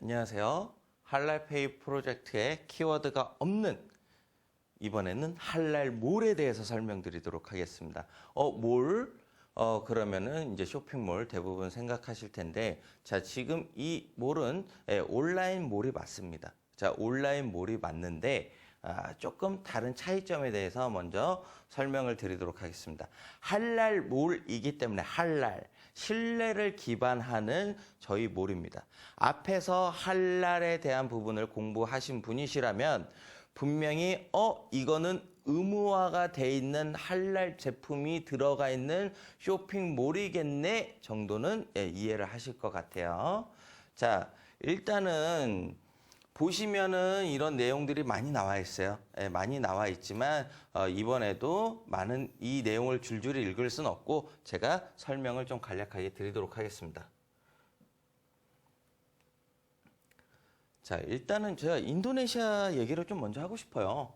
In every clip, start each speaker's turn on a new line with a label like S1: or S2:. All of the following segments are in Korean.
S1: 안녕하세요. 할랄페이 프로젝트에 키워드가 없는 이번에는 할랄몰에 대해서 설명드리도록 하겠습니다. 몰? 그러면은 이제 쇼핑몰 대부분 생각하실 텐데, 자, 지금 이 몰은 온라인 몰이 맞습니다. 자, 온라인 몰이 맞는데, 조금 다른 차이점에 대해서 먼저 설명을 드리도록 하겠습니다. 할랄몰이기 때문에 할랄, 신뢰를 기반하는 저희 몰입니다. 앞에서 할랄에 대한 부분을 공부하신 분이시라면 분명히 이거는 의무화가 돼 있는 할랄 제품이 들어가 있는 쇼핑몰이겠네 정도는 이해를 하실 것 같아요. 자, 일단은 보시면은 이런 내용들이 많이 나와 있어요. 많이 나와 있지만 이번에도 많은 이 내용을 줄줄이 읽을 수는 없고 제가 설명을 좀 간략하게 드리도록 하겠습니다. 자, 일단은 제가 인도네시아 얘기를 좀 먼저 하고 싶어요.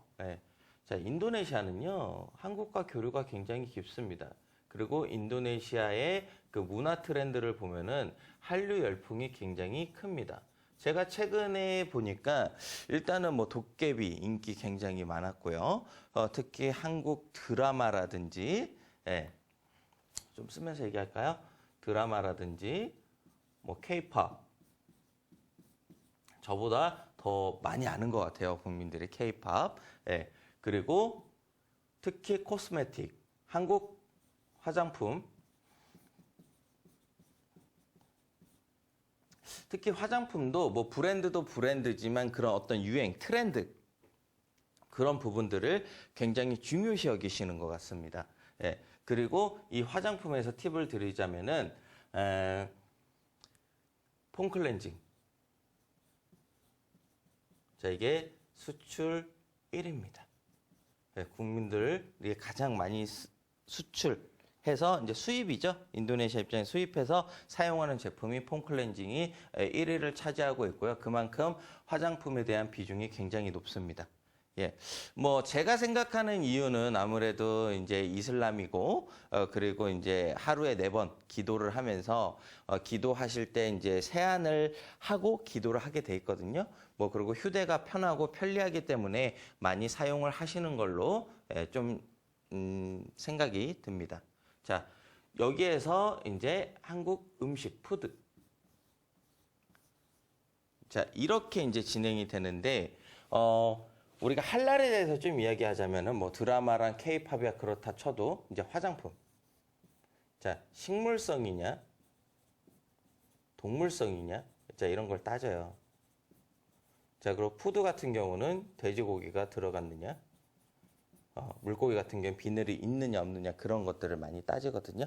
S1: 자, 인도네시아는요, 한국과 교류가 굉장히 깊습니다. 그리고 인도네시아의 그 문화 트렌드를 보면은 한류 열풍이 굉장히 큽니다. 제가 최근에 보니까 일단은 뭐 도깨비 인기 굉장히 많았고요. 특히 한국 드라마라든지, 좀 쓰면서 얘기할까요? 드라마라든지, 뭐 케이팝, 저보다 더 많이 아는 것 같아요. 국민들이 케이팝. 그리고 특히 코스메틱, 한국 화장품, 특히 화장품도 뭐 브랜드도 브랜드지만 그런 어떤 유행, 트렌드 그런 부분들을 굉장히 중요시 여기시는 것 같습니다. 그리고 이 화장품에서 팁을 드리자면은 폼 클렌징. 자, 이게 수출 1위입니다. 국민들이 가장 많이 수출해서 이제 수입이죠. 인도네시아 입장에 수입해서 사용하는 제품이 폼 클렌징이 1위를 차지하고 있고요. 그만큼 화장품에 대한 비중이 굉장히 높습니다. 뭐 제가 생각하는 이유는 아무래도 이제 이슬람이고 그리고 이제 하루에 4번 기도를 하면서 기도하실 때 이제 세안을 하고 기도를 하게 돼 있거든요. 뭐 그리고 휴대가 편하고 편리하기 때문에 많이 사용을 하시는 걸로 좀 생각이 듭니다. 자, 여기에서 이제 한국 음식 푸드. 자, 이렇게 이제 진행이 되는데 우리가 할랄에 대해서 좀 이야기하자면은 뭐 드라마랑 케이팝이야 그렇다 쳐도 이제 화장품. 자, 식물성이냐, 동물성이냐, 자, 이런 걸 따져요. 자, 그리고 푸드 같은 경우는 돼지고기가 들어갔느냐, 물고기 같은 경우는 비늘이 있느냐 없느냐 그런 것들을 많이 따지거든요.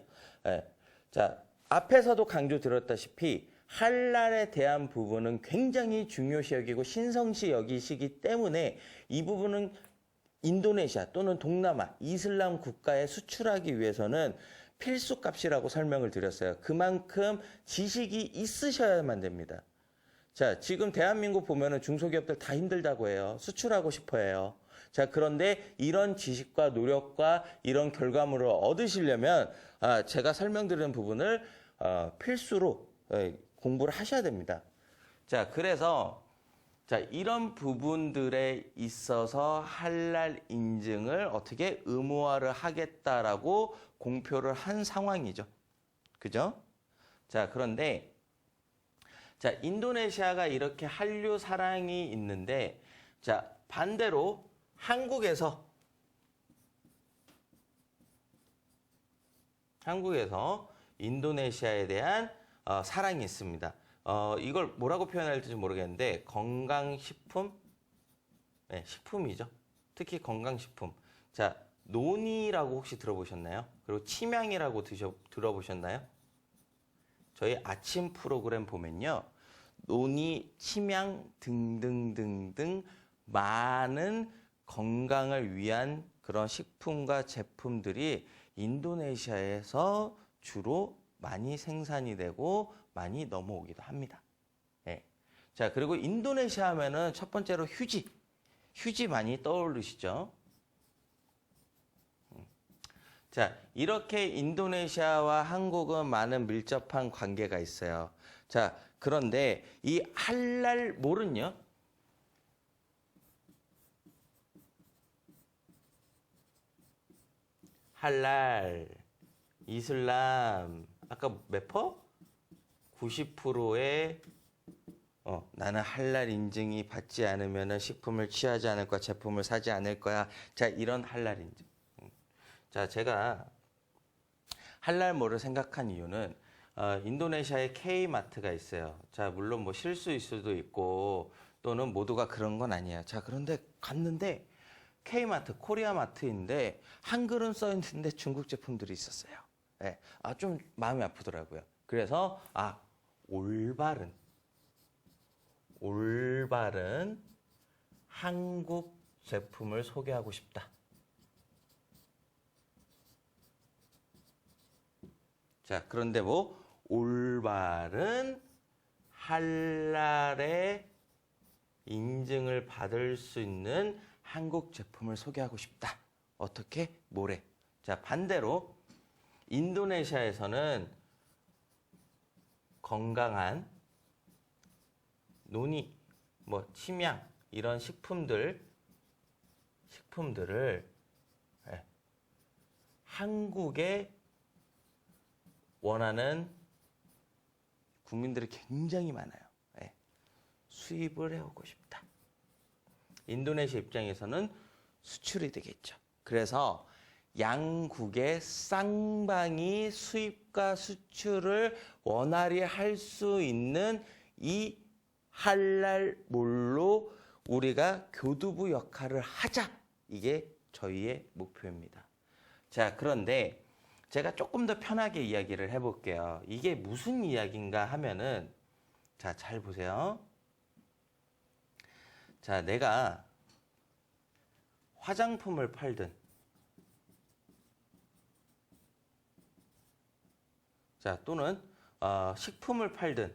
S1: 자, 앞에서도 강조 드렸다시피 할랄에 대한 부분은 굉장히 중요시 여기고 신성시 여기시기 때문에 이 부분은 인도네시아 또는 동남아 이슬람 국가에 수출하기 위해서는 필수값이라고 설명을 드렸어요. 그만큼 지식이 있으셔야만 됩니다. 자, 지금 대한민국 보면은 중소기업들 다 힘들다고 해요. 수출하고 싶어 해요. 자, 그런데 이런 지식과 노력과 이런 결과물을 얻으시려면 제가 설명드리는 부분을 필수로 공부를 하셔야 됩니다. 자, 그래서 자, 이런 부분들에 있어서 할랄 인증을 어떻게 의무화를 하겠다라고 공표를 한 상황이죠. 그죠? 자, 그런데 자, 인도네시아가 이렇게 한류 사랑이 있는데, 자, 반대로 한국에서 인도네시아에 대한 사랑이 있습니다. 이걸 뭐라고 표현해야 할지 모르겠는데, 건강식품? 네, 식품이죠. 특히 건강식품. 자, 노니라고 혹시 들어보셨나요? 그리고 침양이라고 들어보셨나요? 저희 아침 프로그램 보면요. 노니, 침양 등등등등 많은 건강을 위한 그런 식품과 제품들이 인도네시아에서 주로 많이 생산이 되고 많이 넘어오기도 합니다. 자, 그리고 인도네시아 하면은 첫 번째로 휴지 많이 떠오르시죠? 자, 이렇게 인도네시아와 한국은 많은 밀접한 관계가 있어요. 자, 그런데 이 할랄몰은요. 할랄, 이슬람, 아까 몇 퍼? 90%의 나는 할랄 인증이 받지 않으면 식품을 취하지 않을 거야, 제품을 사지 않을 거야. 자, 이런 할랄 인증. 자, 제가 할랄몰을 생각한 이유는 인도네시아에 K마트가 있어요. 자, 물론 뭐 실수일 수도 있고 또는 모두가 그런 건 아니에요. 자, 그런데 갔는데 K마트, 코리아마트인데 한글은 써 있는데 중국 제품들이 있었어요. 네. 좀 마음이 아프더라고요. 그래서 올바른 한국 제품을 소개하고 싶다. 자, 그런데 뭐 올바른 할랄의 인증을 받을 수 있는 한국 제품을 소개하고 싶다. 어떻게? 뭐래? 자, 반대로 인도네시아에서는 건강한 논이, 뭐 침향 이런 식품들을 한국에 원하는 국민들이 굉장히 많아요. 수입을 해오고 싶다. 인도네시아 입장에서는 수출이 되겠죠. 그래서 양국의 쌍방이 수입과 수출을 원활히 할 수 있는 이 할랄몰로 우리가 교두부 역할을 하자. 이게 저희의 목표입니다. 자, 그런데 제가 조금 더 편하게 이야기를 해볼게요. 이게 무슨 이야기인가 하면은, 자, 잘 보세요. 자, 내가 화장품을 팔든, 자, 또는 식품을 팔든,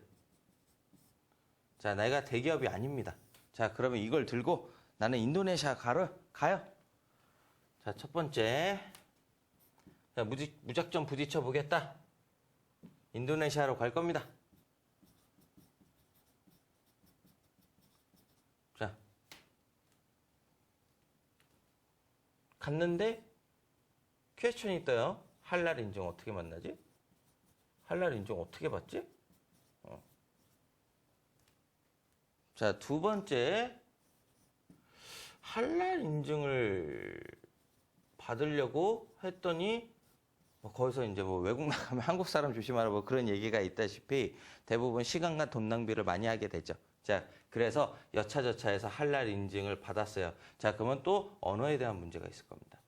S1: 자, 내가 대기업이 아닙니다. 자, 그러면 이걸 들고 나는 인도네시아 가요. 자, 첫 번째, 자, 무작정 부딪혀 보겠다. 인도네시아로 갈 겁니다. 자, 갔는데 퀘스천이 떠요. 할랄 인증 어떻게 만나지? 할랄 인증 어떻게 받지? 자, 두 번째, 할랄 인증을 받으려고 했더니 거기서 이제 뭐 외국 나가면 한국 사람 조심하라 뭐 그런 얘기가 있다시피 대부분 시간과 돈 낭비를 많이 하게 되죠. 자, 그래서 여차저차해서 할랄 인증을 받았어요. 자, 그러면 또 언어에 대한 문제가 있을 겁니다.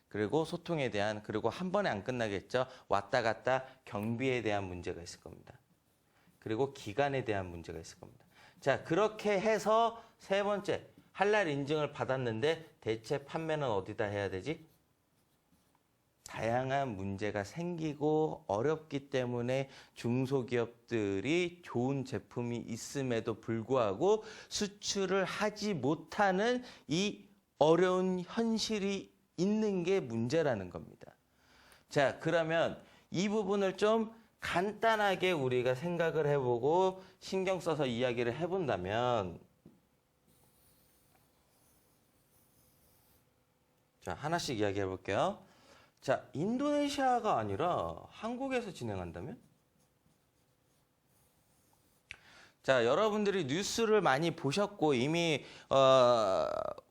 S1: 그리고 소통에 대한, 그리고 한 번에 안 끝나겠죠. 왔다 갔다 경비에 대한 문제가 있을 겁니다. 그리고 기간에 대한 문제가 있을 겁니다. 자, 그렇게 해서 세 번째, 할랄 인증을 받았는데 대체 판매는 어디다 해야 되지? 다양한 문제가 생기고 어렵기 때문에 중소기업들이 좋은 제품이 있음에도 불구하고 수출을 하지 못하는 이 어려운 현실이 있는 게 문제라는 겁니다. 자, 그러면 이 부분을 좀 간단하게 우리가 생각을 해보고 신경 써서 이야기를 해본다면, 자, 하나씩 이야기해 볼게요. 자, 인도네시아가 아니라 한국에서 진행한다면? 자, 여러분들이 뉴스를 많이 보셨고 이미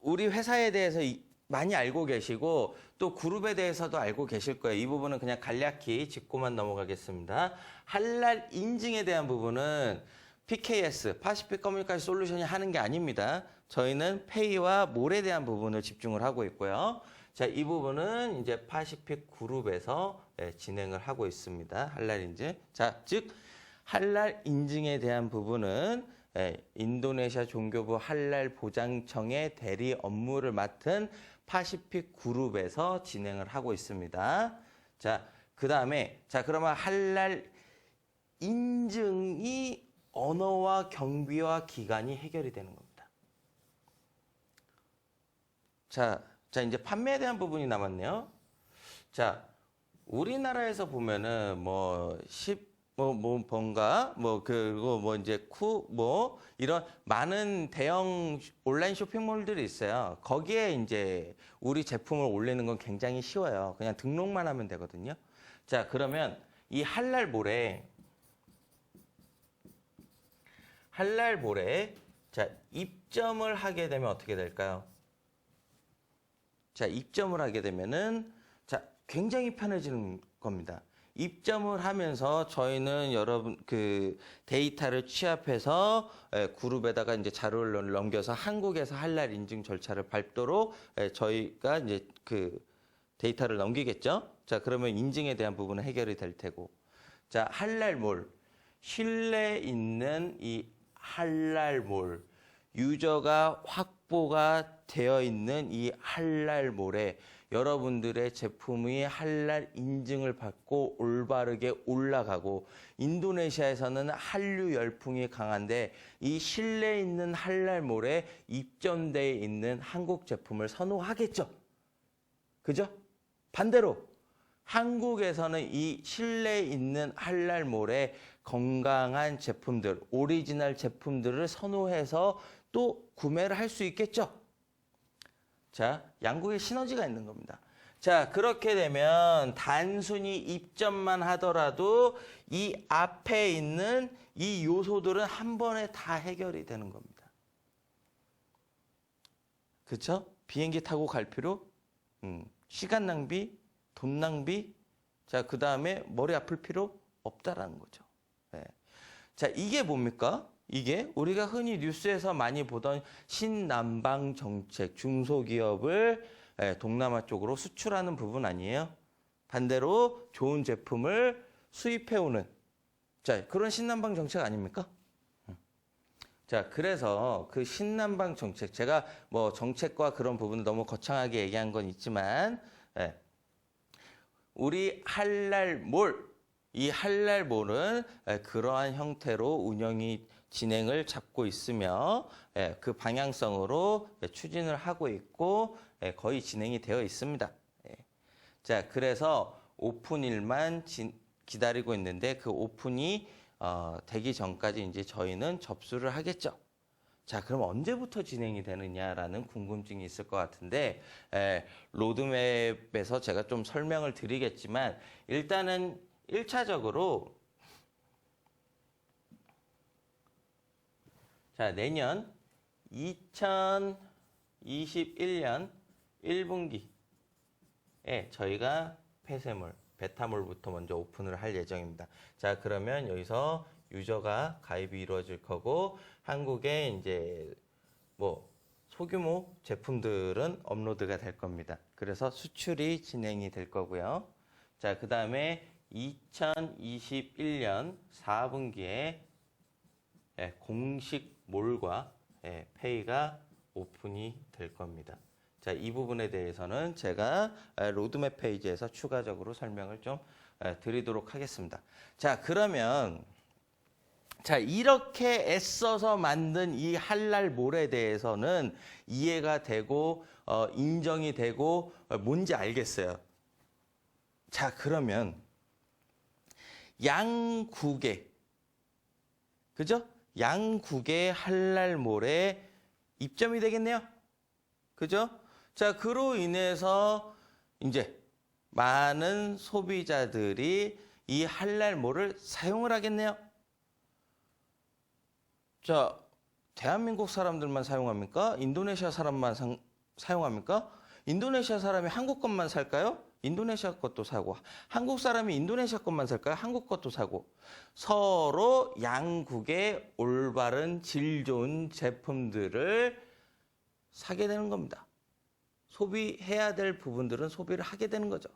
S1: 우리 회사에 대해서 많이 알고 계시고 또 그룹에 대해서도 알고 계실 거예요. 이 부분은 그냥 간략히 짚고만 넘어가겠습니다. 할랄 인증에 대한 부분은 PKS, 파시픽 커뮤니케이션 솔루션이 하는 게 아닙니다. 저희는 페이와 몰에 대한 부분을 집중을 하고 있고요. 자, 이 부분은 이제 파시픽 그룹에서 진행을 하고 있습니다. 할랄 인증. 자, 즉 할랄 인증에 대한 부분은 인도네시아 종교부 할랄 보장청의 대리 업무를 맡은 파시픽 그룹에서 진행을 하고 있습니다. 자, 그 다음에, 자, 그러면 할랄 인증이 언어와 경비와 기간이 해결이 되는 겁니다. 자, 이제 판매에 대한 부분이 남았네요. 자, 우리나라에서 보면은 뭐 뭔가, 그리고 이제 이런 많은 대형 온라인 쇼핑몰들이 있어요. 거기에 이제 우리 제품을 올리는 건 굉장히 쉬워요. 그냥 등록만 하면 되거든요. 자, 그러면 이 할랄몰에, 자, 입점을 하게 되면 어떻게 될까요? 자, 입점을 하게 되면은, 자, 굉장히 편해지는 겁니다. 입점을 하면서 저희는 여러분 데이터를 취합해서 그룹에다가 이제 자료를 넘겨서 한국에서 할랄 인증 절차를 밟도록 저희가 이제 데이터를 넘기겠죠. 자, 그러면 인증에 대한 부분은 해결이 될 테고. 자, 할랄몰. 실내 있는 이 할랄몰. 유저가 확보가 되어 있는 이 할랄몰에 여러분들의 제품이 할랄 인증을 받고 올바르게 올라가고, 인도네시아에서는 한류 열풍이 강한데 이 실내에 있는 할랄몰에 입점되어 있는 한국 제품을 선호하겠죠. 그죠? 반대로 한국에서는 이 실내에 있는 할랄몰에 건강한 제품들, 오리지널 제품들을 선호해서 또 구매를 할 수 있겠죠. 자, 양국의 시너지가 있는 겁니다. 자, 그렇게 되면 단순히 입점만 하더라도 이 앞에 있는 이 요소들은 한 번에 다 해결이 되는 겁니다. 그렇죠? 비행기 타고 갈 필요, 시간 낭비, 돈 낭비, 자, 그 다음에 머리 아플 필요 없다라는 거죠. 네. 자, 이게 뭡니까? 이게 우리가 흔히 뉴스에서 많이 보던 신남방 정책, 중소기업을 동남아 쪽으로 수출하는 부분 아니에요? 반대로 좋은 제품을 수입해오는, 자, 그런 신남방 정책 아닙니까? 자, 그래서 그 신남방 정책, 제가 정책과 그런 부분을 너무 거창하게 얘기한 건 있지만, 우리 할랄몰, 이 할랄몰은 그러한 형태로 운영이 진행을 잡고 있으며 그 방향성으로 추진을 하고 있고 거의 진행이 되어 있습니다. 자, 그래서 오픈일만 기다리고 있는데 그 오픈이 되기 전까지 이제 저희는 접수를 하겠죠. 자, 그럼 언제부터 진행이 되느냐라는 궁금증이 있을 것 같은데 로드맵에서 제가 좀 설명을 드리겠지만, 일단은 1차적으로 자, 내년 2021년 1분기에 저희가 폐쇄몰, 베타몰부터 먼저 오픈을 할 예정입니다. 자, 그러면 여기서 유저가 가입이 이루어질 거고, 한국에 이제 소규모 제품들은 업로드가 될 겁니다. 그래서 수출이 진행이 될 거고요. 자, 그 다음에 2021년 4분기에 공식 몰과 페이가 오픈이 될 겁니다. 자, 이 부분에 대해서는 제가 로드맵 페이지에서 추가적으로 설명을 좀 드리도록 하겠습니다. 자, 그러면 자, 이렇게 애써서 만든 이 할랄몰에 대해서는 이해가 되고 인정이 되고 뭔지 알겠어요. 자, 그러면 양국의, 그죠? 양국의 할랄몰에 입점이 되겠네요. 그죠? 자, 그로 인해서 이제 많은 소비자들이 이 할랄몰을 사용을 하겠네요. 자, 대한민국 사람들만 사용합니까? 인도네시아 사람만 사용합니까? 인도네시아 사람이 한국 것만 살까요? 인도네시아 것도 사고. 한국 사람이 인도네시아 것만 살까요? 한국 것도 사고. 서로 양국의 올바른 질 좋은 제품들을 사게 되는 겁니다. 소비해야 될 부분들은 소비를 하게 되는 거죠.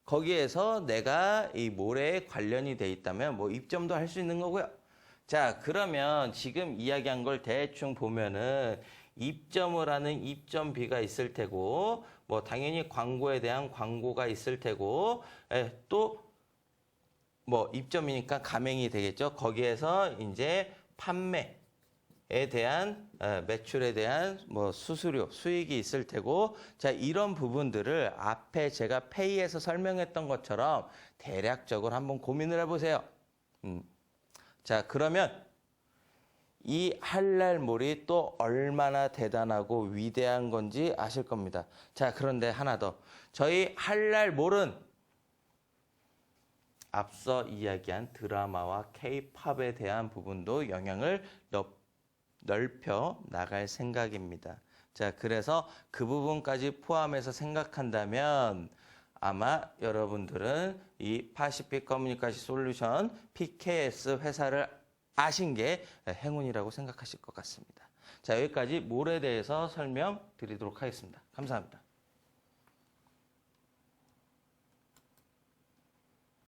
S1: 거기에서 내가 이 몰에 관련이 돼 있다면 입점도 할 수 있는 거고요. 자, 그러면 지금 이야기한 걸 대충 보면은 입점을 하는 입점비가 있을 테고, 당연히 광고에 대한 광고가 있을 테고, 또 입점이니까 가맹이 되겠죠. 거기에서 이제 판매에 대한 매출에 대한 수수료, 수익이 있을 테고, 자, 이런 부분들을 앞에 제가 페이에서 설명했던 것처럼 대략적으로 한번 고민을 해보세요. 자, 그러면 이 한랄몰이 또 얼마나 대단하고 위대한 건지 아실 겁니다. 자, 그런데 하나 더. 저희 한랄몰은 앞서 이야기한 드라마와 K-팝에 대한 부분도 영향을 넓혀 나갈 생각입니다. 자, 그래서 그 부분까지 포함해서 생각한다면 아마 여러분들은 이 파시픽 커뮤니케이션 솔루션 PKS 회사를 아신 게 행운이라고 생각하실 것 같습니다. 자, 여기까지 몰에 대해서 설명드리도록 하겠습니다. 감사합니다.